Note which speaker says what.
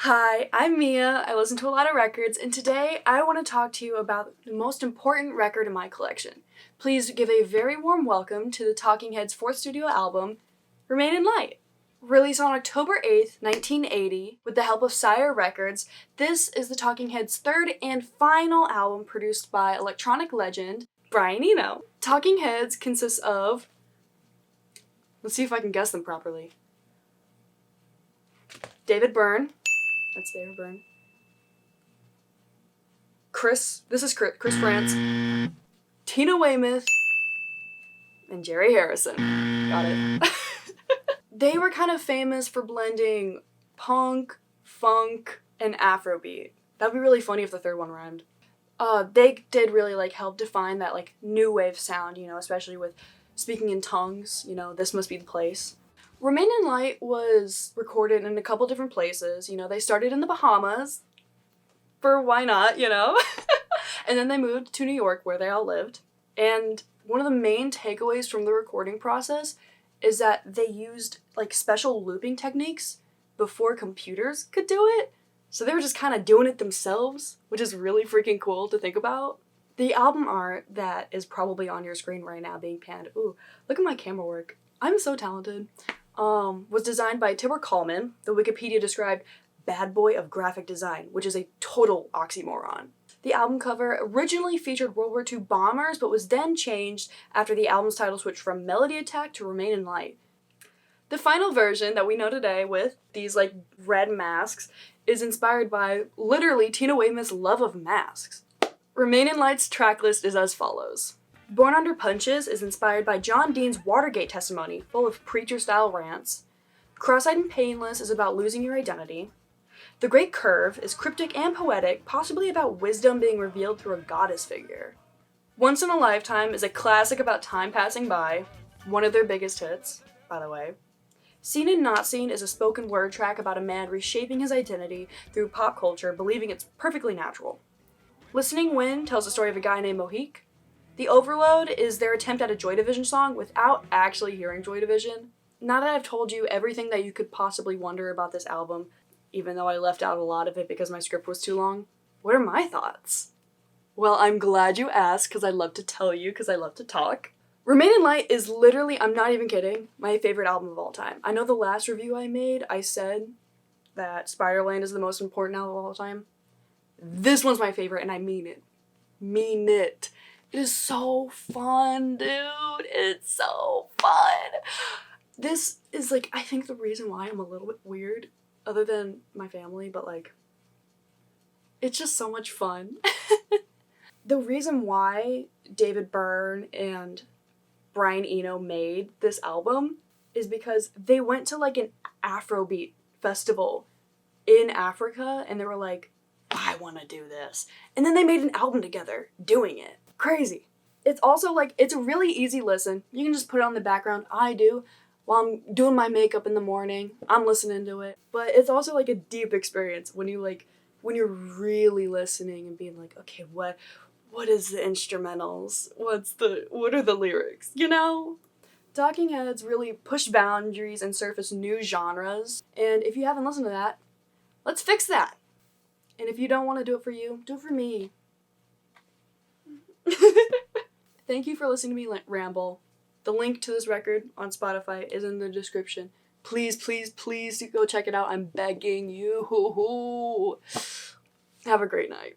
Speaker 1: Hi, I'm Mia. I listen to a lot of records, and today I want to talk to you about the most important record in my collection. Please give a very warm welcome to the Talking Heads' fourth studio album, Remain in Light. Released on October 8th, 1980, with the help of Sire Records, this is the Talking Heads' third and final album produced by electronic legend Brian Eno. Talking Heads consists of, let's see if I can guess them properly. David Byrne. That's David Byrne. Chris France. Tina Weymouth. And Jerry Harrison. Got it. They were kind of famous for blending punk, funk, and Afrobeat. That'd be really funny if the third one rhymed. They did really help define that new wave sound, especially with speaking in tongues, this must be the place. Remain in Light was recorded in a couple different places. They started in the Bahamas, for why not, and then they moved to New York where they all lived. And one of the main takeaways from the recording process is that they used special looping techniques before computers could do it. So they were just kind of doing it themselves, which is really freaking cool to think about. The album art that is probably on your screen right now being panned, ooh, look at my camera work. I'm so talented. Was designed by Tibor Kalman. The Wikipedia described bad boy of graphic design, which is a total oxymoron. The album cover originally featured World War II bombers, but was then changed after the album's title switched from Melody Attack to Remain in Light. The final version that we know today with these red masks is inspired by literally Tina Weymouth's love of masks. Remain in Light's tracklist is as follows. Born Under Punches is inspired by John Dean's Watergate testimony, full of preacher-style rants. Cross-Eyed and Painless is about losing your identity. The Great Curve is cryptic and poetic, possibly about wisdom being revealed through a goddess figure. Once in a Lifetime is a classic about time passing by, one of their biggest hits, by the way. Seen and Not Seen is a spoken word track about a man reshaping his identity through pop culture, believing it's perfectly natural. Listening Wind tells the story of a guy named Mohique. The Overload is their attempt at a Joy Division song without actually hearing Joy Division. Now that I've told you everything that you could possibly wonder about this album, even though I left out a lot of it because my script was too long, what are my thoughts? Well, I'm glad you asked because I love to tell you because I love to talk. Remain in Light is literally, I'm not even kidding, my favorite album of all time. I know the last review I made, I said that Spiderland is the most important album of all time. This one's my favorite and I mean it. Mean it. It is so fun, dude. It's so fun. This is I think the reason why I'm a little bit weird, other than my family, but it's just so much fun. The reason why David Byrne and Brian Eno made this album is because they went to an Afrobeat festival in Africa and they were like, I want to do this. And then they made an album together doing it. Crazy. It's also it's a really easy listen. You can just put it on the background. I do. While I'm doing my makeup in the morning, I'm listening to it. But it's also a deep experience when you when you're really listening and being okay, what is the instrumentals? What are the lyrics? Talking Heads really push boundaries and surface new genres. And if you haven't listened to that, let's fix that. And if you don't want to do it for you, do it for me. Thank you for listening to me ramble. The link to this record on Spotify is in the description. Please, please, please go check it out. I'm begging you. Have a great night.